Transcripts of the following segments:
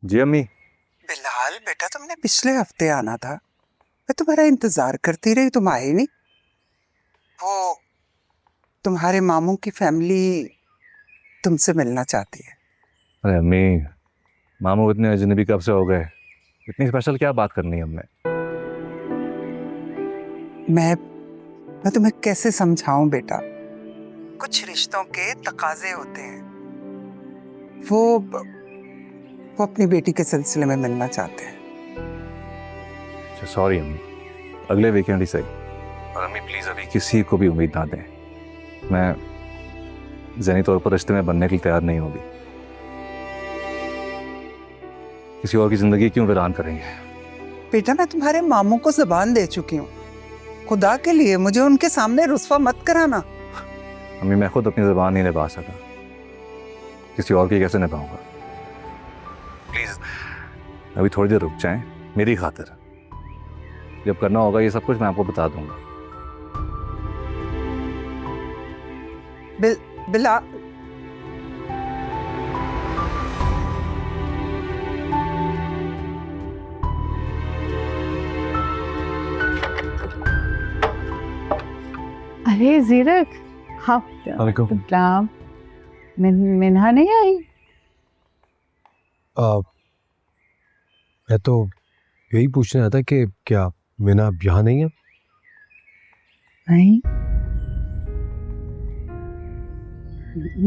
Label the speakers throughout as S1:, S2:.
S1: जी अम्मी।
S2: बिलाल बेटा, तुमने पिछले हफ्ते आना था, मैं तुम्हारा इंतजार करती रही, तुम आए नहीं। वो तुम्हारे मामू की फैमिली तुमसे मिलना चाहती है।
S1: अरे अम्मी, मामू इतने अजनबी कब से हो गए? इतनी स्पेशल क्या बात करनी है हमने?
S2: मैं तुम्हें कैसे समझाऊं बेटा, कुछ रिश्तों के तकाजे होते हैं। वो अपनी बेटी के सिलसिले में मिलना चाहते हैं।
S1: अच्छा सॉरी अम्मी, अगले वीकेंड ही सही। और अम्मी प्लीज अभी किसी को भी उम्मीद ना दें। मैं ज़हनी तौर पर रिश्ते में बनने के लिए तैयार नहीं होगी। किसी और की जिंदगी क्यों वीरान करेंगे?
S2: बेटा, मैं तुम्हारे मामू को जुबान दे चुकी हूँ, खुदा के लिए मुझे उनके सामने रुस्वा मत कराना।
S1: अम्मी मैं खुद अपनी ज़बान नहीं निभा सका, किसी और की कैसे निभाऊंगा? प्लीज अभी थोड़ी देर रुक जाएं मेरी खातिर। जब करना होगा ये सब कुछ मैं आपको बता दूंगा।
S2: बिला
S3: अरे जीरक, हाँ सलाम। मिन्हा नहीं आई?
S4: मैं तो यही पूछने आया था कि क्या मीना यहाँ नहीं है?
S3: नहीं,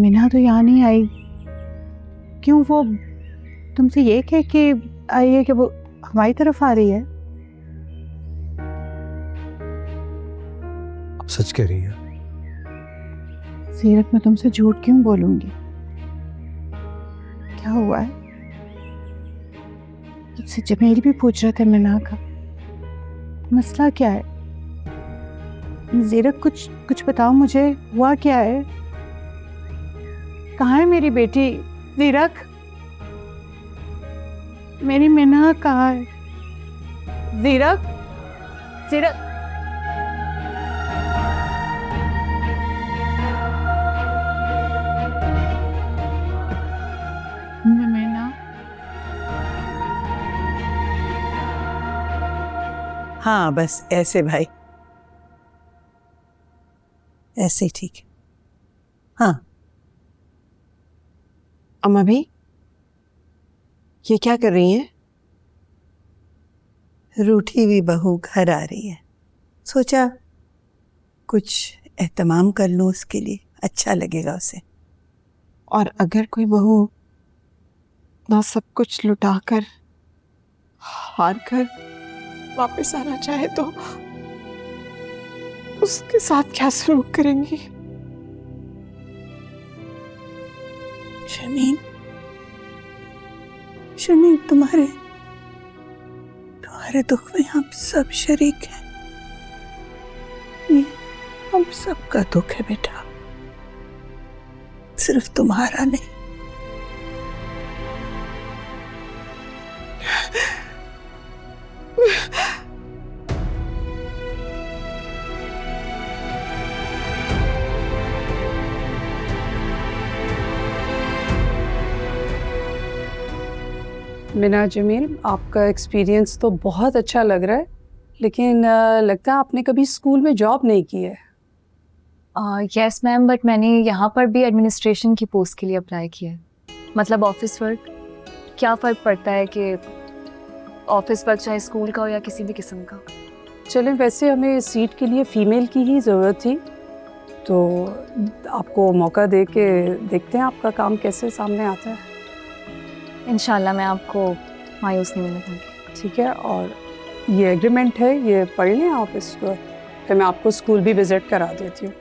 S3: मिन्हा तो यहाँ नहीं आई। क्यों, वो तुमसे ये कह के आई है कि वो हमारी तरफ आ रही है?
S4: आप सच कह रही हैं?
S3: सीरत, मैं तुमसे झूठ क्यों बोलूंगी? क्या हुआ है? तुमसे जमील भी पूछ रहे थे मिन्हा का, मसला क्या है? जीरक, कुछ बताओ मुझे, हुआ क्या है? कहाँ है मेरी बेटी? जीरक, मेरी मिन्हा कहाँ है? जीरक, जीरक, मिन्हा।
S2: हाँ, बस ऐसे भाई, ऐसे ही ठीक है। हाँ
S5: अम्मा भी, ये क्या कर रही हैं?
S2: रूठी हुई बहू घर आ रही है, सोचा कुछ एहतमाम कर लूं उसके लिए, अच्छा लगेगा उसे।
S5: और अगर कोई बहू ना सब कुछ लुटाकर हार कर वापस आना चाहे तो उसके साथ क्या सलूक करेंगी?
S2: शमीन, शमीन, तुम्हारे दुख में हम सब शरीक हैं। ये हम सबका दुख है बेटा, सिर्फ तुम्हारा नहीं।
S6: मिना जमील, आपका एक्सपीरियंस तो बहुत अच्छा लग रहा है, लेकिन लगता है आपने कभी स्कूल में जॉब नहीं की है।
S7: यस मैम, बट मैंने यहाँ पर भी एडमिनिस्ट्रेशन की पोस्ट के लिए अप्लाई किया है। मतलब ऑफिस वर्क। क्या फ़र्क पड़ता है कि ऑफिस वर्क चाहे स्कूल का हो या किसी भी किस्म का।
S6: चलें, वैसे हमें सीट के लिए फ़ीमेल की ही ज़रूरत थी, तो आपको मौका दे के देखते हैं आपका काम कैसे सामने आता है।
S7: इंशाल्लाह मैं आपको मायूस नहीं होने दूँगी।
S6: ठीक है, और ये एग्रीमेंट है, ये पढ़ लें आप इसको, फिर मैं आपको स्कूल भी विज़िट करा देती हूँ।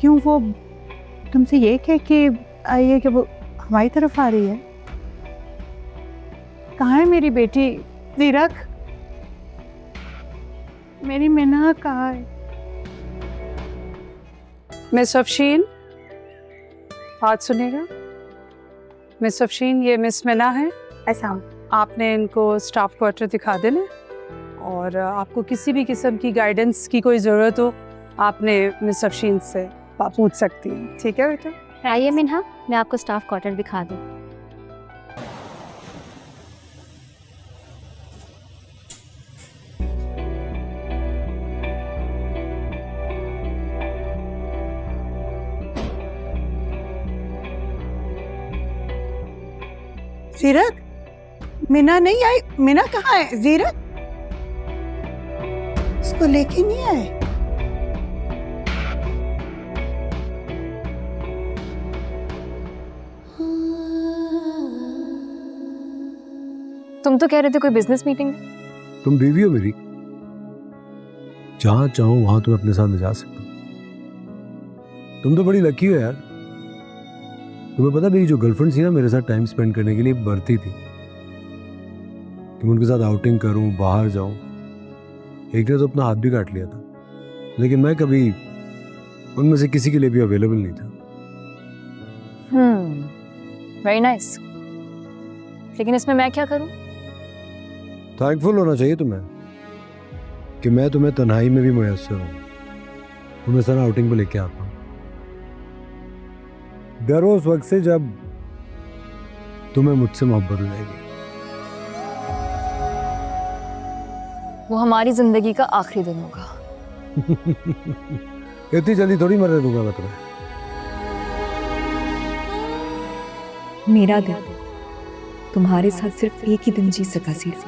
S3: क्यों, वो तुमसे ये कह के आई है कि वो हमारी तरफ आ रही है? कहाँ है मेरी बेटी? जीरक, मेरी मिन्हा कहाँ है?
S6: मिस अफशीन, बात सुनिएगा। मिस अफशीन, ये मिस मिना है।
S7: ऐसा
S6: आपने इनको स्टाफ क्वार्टर दिखा देना, और आपको किसी भी किस्म की गाइडेंस की कोई ज़रूरत हो आपने मिस अफशीन से पूछ सकती हैं। ठीक है बेटा?
S8: आइए मिन्हा, मैं आपको स्टाफ क्वार्टर दिखा दूँ।
S3: जीरत, मीना नहीं आई। मीना कहाँ है? जीरत उसको लेके नहीं आए।
S7: तुम तो कह रहे थे कोई बिजनेस मीटिंग।
S4: तुम बीवी हो मेरी, जहां चाहो वहां तुम अपने साथ ले जा सकते हो। तुम तो बड़ी लकी हो यार। तुम्हें पता मेरी जो गर्लफ्रेंड थी ना, मेरे साथ टाइम स्पेंड करने के लिए बढ़ती थी कि मैं उनके साथ आउटिंग करूं, बाहर जाऊं। एक ने तो अपना हाथ भी काट लिया था, लेकिन मैं कभी उनमें से किसी के लिए भी अवेलेबल नहीं था।
S7: Very nice. लेकिन इसमें मैं क्या करूं?
S4: थैंकफुल होना चाहिए तुम्हें कि मैं तुम्हें तन्हाई में भी मुयस्सर हूं, तुम्हें सारा आउटिंग पे लेके आता हूं। डरो उस वक्त से जब तुम्हें मुझसे मोहब्बत हो जाएगी।
S7: वो हमारी जिंदगी का आखिरी दिन होगा।
S4: इतनी जल्दी थोड़ी मरने दूंगा मैं तुम्हें।
S9: मेरा दिल तुम्हारे साथ सिर्फ एक ही दिन जी सका सिर्फ,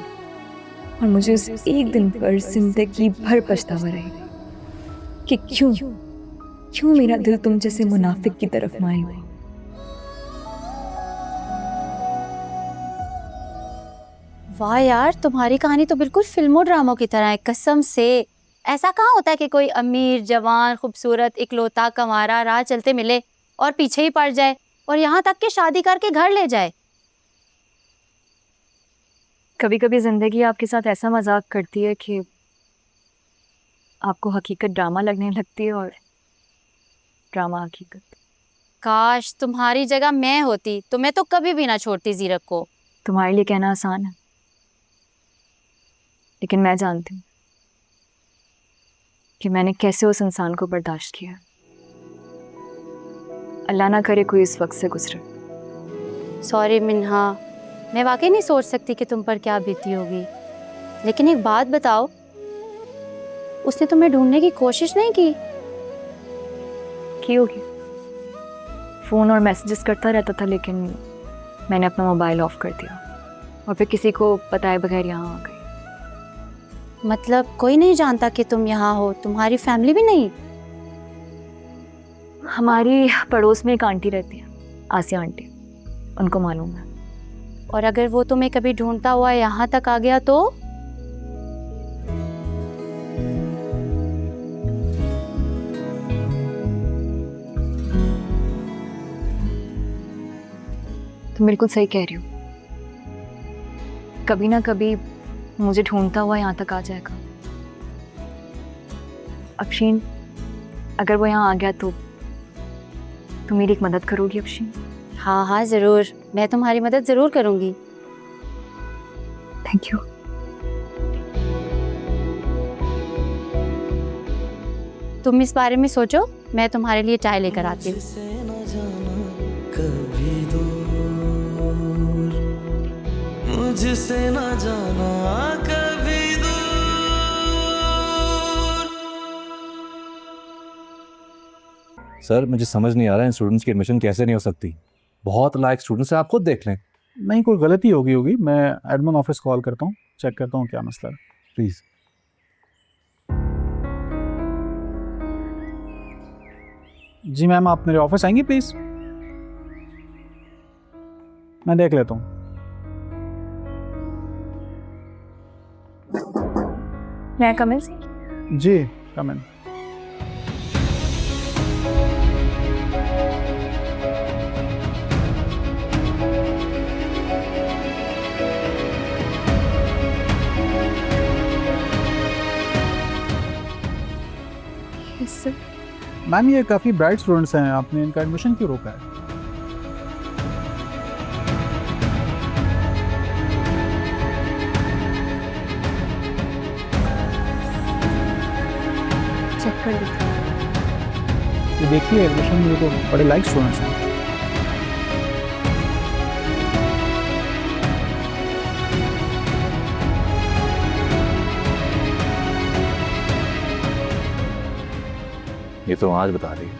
S9: और मुझे उस एक दिन पर जिंदगी भर पछतावा रहेगा कि क्यों मेरा दिल तुम जैसे मुनाफिक की तरफ मायल हुआ।
S8: वाह यार, तुम्हारी कहानी तो बिल्कुल फिल्मों ड्रामों की तरह है, कसम से। ऐसा कहाँ होता है कि कोई अमीर जवान खूबसूरत इकलौता कंवारा राह चलते मिले और पीछे ही पड़ जाए, और यहाँ तक कि शादी करके घर ले जाए।
S7: कभी कभी जिंदगी आपके साथ ऐसा मजाक करती है कि आपको हकीकत ड्रामा लगने लगती है और ड्रामा हकीकत।
S8: काश तुम्हारी जगह मैं होती तो मैं तो कभी भी ना छोड़ती जीरक को।
S7: तुम्हारे लिए कहना आसान है, लेकिन मैं जानती हूँ कि मैंने कैसे उस इंसान को बर्दाश्त किया। अल्लाह ना करे कोई इस वक्त से गुजरे।
S8: सॉरी मिन्हा, मैं वाकई नहीं सोच सकती कि तुम पर क्या बीती होगी। लेकिन एक बात बताओ, उसने तुम्हें ढूंढने की कोशिश नहीं की
S7: होगी। फ़ोन और मैसेजेस करता रहता था, लेकिन मैंने अपना मोबाइल ऑफ कर दिया और फिर किसी को बताए बगैर यहाँ आ गई।
S8: मतलब कोई नहीं जानता कि तुम यहाँ हो? तुम्हारी फैमिली भी नहीं?
S7: हमारी पड़ोस में एक आंटी रहती है, आसिया आंटी, उनको मालूम है।
S8: और अगर वो तुम्हें कभी ढूंढता हुआ यहाँ तक आ गया तो?
S7: तुम बिल्कुल सही कह रही हो, कभी ना कभी मुझे ढूंढता हुआ यहाँ तक आ जाएगा। अफशीन, अगर वो यहाँ आ गया तो तुम मेरी एक मदद करोगी अफशीन?
S8: हाँ हाँ ज़रूर, मैं तुम्हारी मदद ज़रूर करूँगी।
S7: Thank you.
S8: तुम इस बारे में सोचो, मैं तुम्हारे लिए चाय लेकर आती हूँ।
S10: मुझसे ना जाना कभी दूर।
S1: सर मुझे समझ नहीं आ रहा है इन स्टूडेंट्स की एडमिशन कैसे नहीं हो सकती। बहुत लायक स्टूडेंट्स हैं, आप खुद देख लें।
S11: नहीं, कोई गलती होगी। मैं एडमिन ऑफिस कॉल करता हूँ, चेक करता हूँ क्या मसला है।
S1: प्लीज़।
S11: जी मैम, आप मेरे ऑफिस आएंगी प्लीज़? मैं देख लेता हूँ।
S7: मैं कम इन?
S11: जी कम इन। मैम ये काफ़ी ब्राइट स्टूडेंट्स हैं, आपने इनका एडमिशन क्यों रोका है?
S7: चेक कर लेते हैं।
S11: ये देखिए एडमिशन में तो बड़े लाइक स्टूडेंट्स हैं।
S1: ये तो आज बता रही है।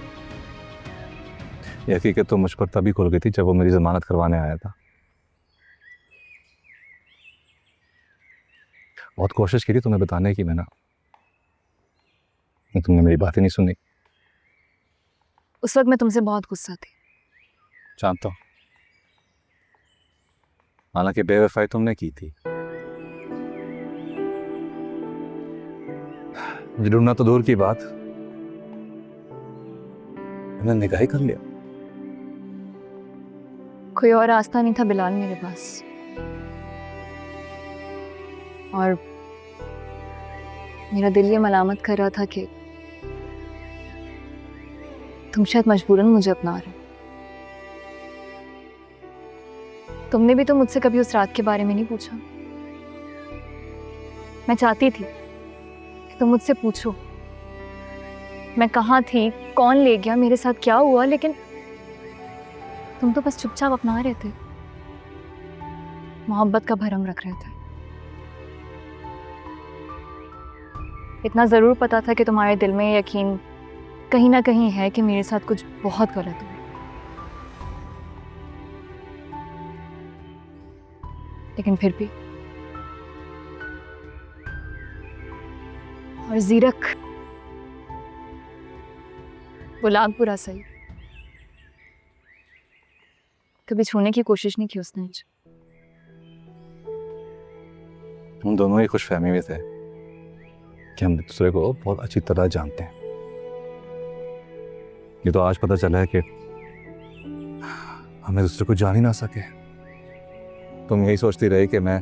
S1: ये हकीकत तो मुझ पर तभी खुल गई थी जब वो मेरी जमानत करवाने आया था। बहुत कोशिश की थी तुम्हें बताने की, मैंने, तुमने मेरी बात ही नहीं सुनी।
S7: उस वक्त मैं तुमसे बहुत गुस्सा थी।
S1: जानता हूँ, हालांकि बेवफाई तुमने की थी। मुझे ढूंढना तो दूर की बात, मैंने निकाह ही कर लिया।
S7: कोई और रास्ता नहीं था बिलाल मेरे पास, और मेरा दिल ये मलामत कर रहा था कि तुम शायद मजबूरन मुझे अपना रहे हो। तुमने भी तो मुझसे कभी उस रात के बारे में नहीं पूछा। मैं चाहती थी कि तुम मुझसे पूछो मैं कहाँ थी, कौन ले गया, मेरे साथ क्या हुआ, लेकिन तुम तो बस चुपचाप अपना रहे थे, मोहब्बत का भरम रख रहे थे। इतना जरूर पता था कि तुम्हारे दिल में यकीन कहीं ना कहीं है कि मेरे साथ कुछ बहुत गलत हुआ, लेकिन फिर भी। और जीरक, गुलामपुरा सही, कभी छूने की कोशिश नहीं की उसने मुझे।
S1: हम दोनों ही खुशफहमी में थे कि हम एक दूसरे को बहुत अच्छी तरह जानते हैं। ये तो आज पता चला है कि हम एक दूसरे को जान ही ना सके। तुम यही सोचती रही कि मैं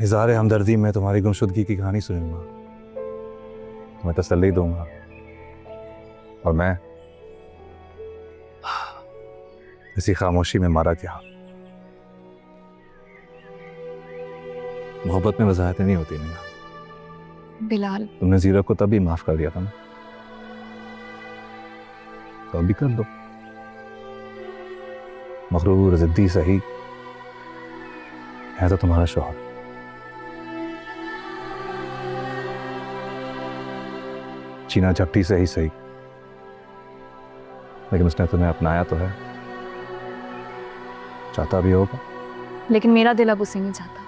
S1: इज़हार हमदर्दी में तुम्हारी गुमशुदगी की कहानी सुनूंगा, तुम्हें तसल्ली दूंगा, और मैं इसी खामोशी में मारा गया। मोहब्बत में वजाहतें नहीं होती ना
S7: बिलाल।
S1: तुमने जीरक को तभी माफ कर दिया था ना, तो अभी कर दो। मगरूर जिद्दी सही है तो तुम्हारा शौहर, चीना झपटी से ही सही, लेकिन उसने तुम्हें अपनाया तो है, चाहता भी होगा।
S7: लेकिन मेरा दिल अब उसे नहीं चाहता।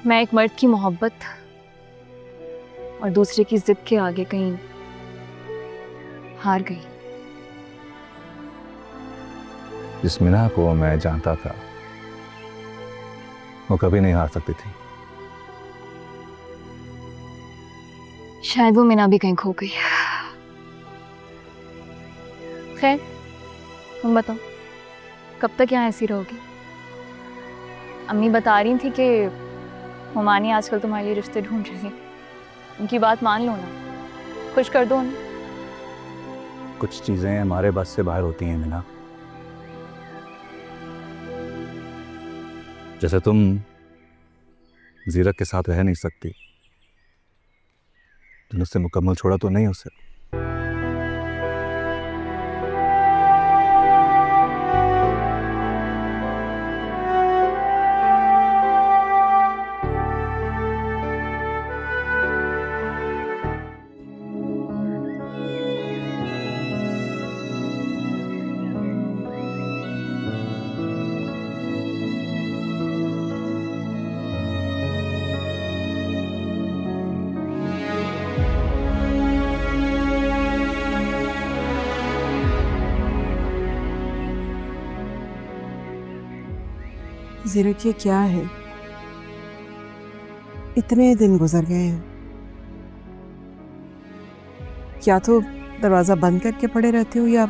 S7: मैं एक मर्द की मोहब्बत और दूसरे की जिद के आगे कहीं हार गई।
S1: जिस मिना को मैं जानता था वो कभी नहीं हार सकती थी।
S7: शायद वो मिना भी कहीं खो गई। खैर, तुम बताओ कब तक यहाँ ऐसी रहोगी? अम्मी बता रही थी कि हुमानी आजकल तुम्हारे लिए रिश्ते ढूंढ रही है। उनकी बात मान लो ना, खुश कर दो उन्हें।
S1: कुछ चीजें हमारे बस से बाहर होती हैं मिना। जैसे तुम जीरक के साथ रह नहीं सकती, तुमने उससे मुकम्मल छोड़ा तो नहीं उसे।
S5: जीरक, ये क्या है? इतने दिन गुजर गए हैं, या तो दरवाजा बंद करके पड़े रहते हो या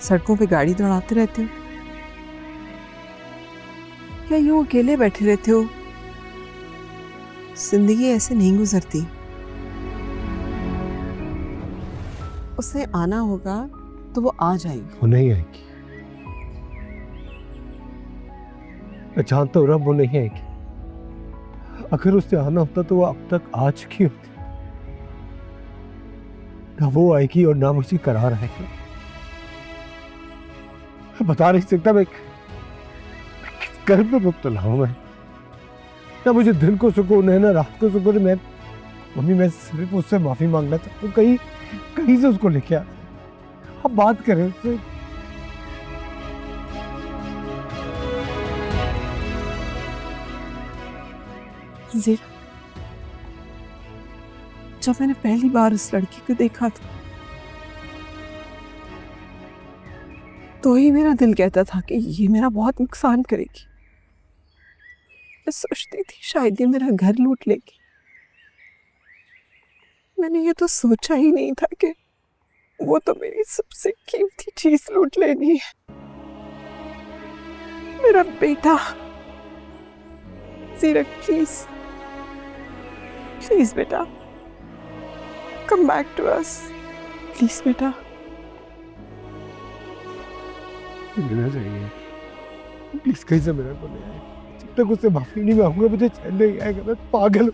S5: सड़कों पे गाड़ी दौड़ाते रहते हो, या यूं अकेले बैठे रहते हो। जिंदगी ऐसे नहीं गुजरती। उसे आना होगा तो वो आ जाएगी।
S4: वो नहीं आएगी, मैं जानता हूँ वो नहीं आएगी। अगर उससे आना होता तो वो अब तक आ चुकी होती। ना वो आएगी और ना मुझे करार आएगा। मैं बता नहीं सकता मैं किस कर्म में मुब्तला हूं। मैं ना मुझे दिन को सुकून है ना रात को सुकून है। मम्मी मैं सिर्फ उससे माफी मांगना चाहता हूँ, कहीं से उसको लेके आ। आप बात करें उससे।
S5: ज़ीरा, जब मैंने पहली बार उस लड़की को देखा था तो ही मेरा दिल कहता था कि ये मेरा बहुत नुकसान करेगी। मैं सोचती थी शायद ये मेरा घर लूट लेगी। मैंने ये तो सोचा ही नहीं था कि वो तो मेरी सबसे कीमती चीज लूट लेनी है, मेरा बेटा। ज़ीरा प्लीज प्लीज बेटा, come back to us please बेटा।
S4: मिलना चाहिए प्लीज, कहीं से मेरा को ले आए। जब तक उससे माफी नहीं मांगूंगा मुझे चैन नहीं आएगा। मैं पागल हूँ,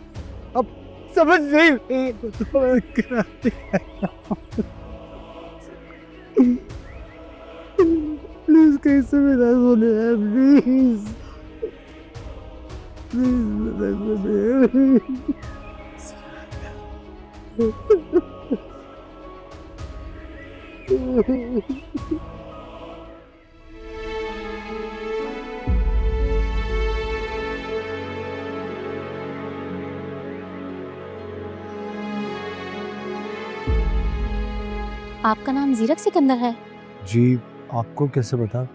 S4: अब समझ नहीं प्लीज कहीं से मेरा को ले आए। प्लीज प्लीज मेरा को ले आए।
S8: आपका नाम ज़ीरक सिकंदर है?
S4: जी, आपको कैसे पता?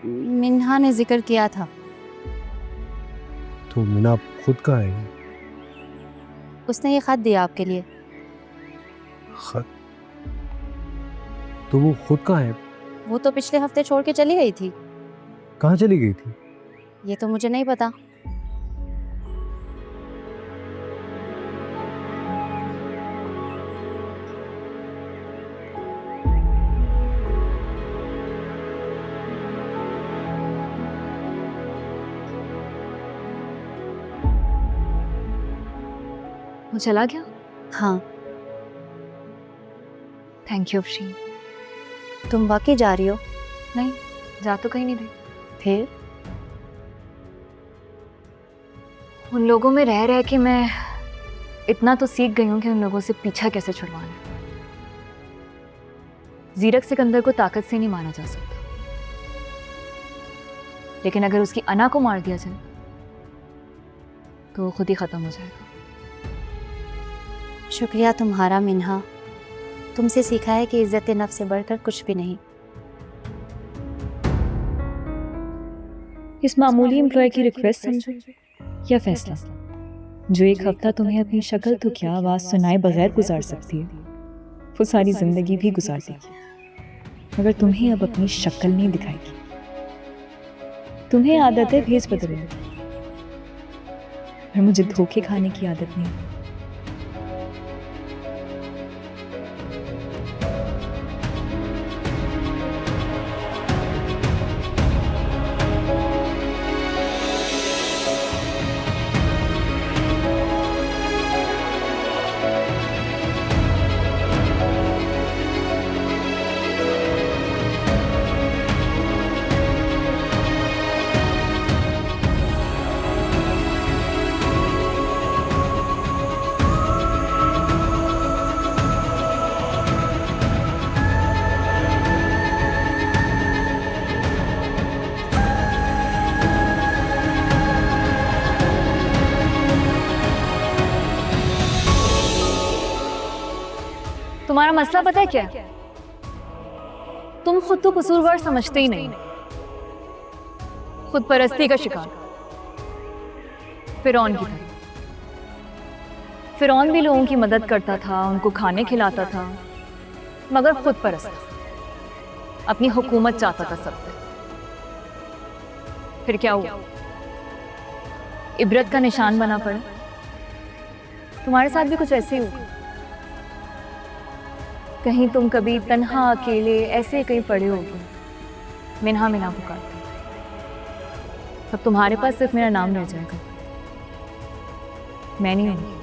S8: मिन्हा ने जिक्र किया था।
S4: तो मीना खुद का है?
S8: उसने ये खत दिया आपके लिए।
S4: खत? तो वो खुद का है?
S8: वो तो पिछले हफ्ते छोड़ के चली गई थी।
S4: कहाँ चली गई थी?
S8: ये तो मुझे नहीं पता।
S7: वो चला गया?
S8: हाँ।
S7: Thank you Afsheen.
S8: तुम वाकई जा रही हो?
S7: नहीं, जा तो कहीं नहीं रही।
S8: फिर?
S7: उन लोगों में रह रह के मैं इतना तो सीख गई हूँ कि उन लोगों से पीछा कैसे छुड़वाना है। ज़ीरक सिकंदर को ताकत से नहीं मारा जा सकता, लेकिन अगर उसकी अना को मार दिया जाए तो वो खुद ही खत्म हो जाएगा।
S8: शुक्रिया तुम्हारा मिन्हा। तुमसे सीखा है कि इज्जत नफ्स से बढ़कर कुछ भी नहीं।
S9: इस मामूली एम्प्लॉय की रिक्वेस्ट समझो या फैसला, जो एक हफ्ता तुम्हें अपनी शक्ल तो क्या आवाज़ सुनाए बगैर गुजार सकती है, वो सारी जिंदगी भी गुजार देगी मगर तुम्हें अब अपनी शक्ल नहीं दिखाएगी। तुम्हें आदत है भेस बदलने की, और मुझे धोखे खाने की आदत नहीं।
S7: तुम्हारा मसला पता है क्या? तुम खुद तो कसूरवार समझते ही नहीं, खुद परस्ती का शिकार, फिरौन की तरह। फिरौन भी लोगों की मदद करता था, उनको खाने खिलाता था, मगर खुद परस्त था, अपनी हुकूमत चाहता था सबसे। फिर क्या हुआ? इबरत का निशान बना पड़ा। तुम्हारे साथ भी कुछ ऐसे ही होगा। कहीं तुम कभी तन्हा अकेले ऐसे कहीं पड़े होगे, मिन्हा मिन्हा पुकारते, तब तुम्हारे पास सिर्फ मेरा नाम रह जाएगा, मैं नहीं हूँ।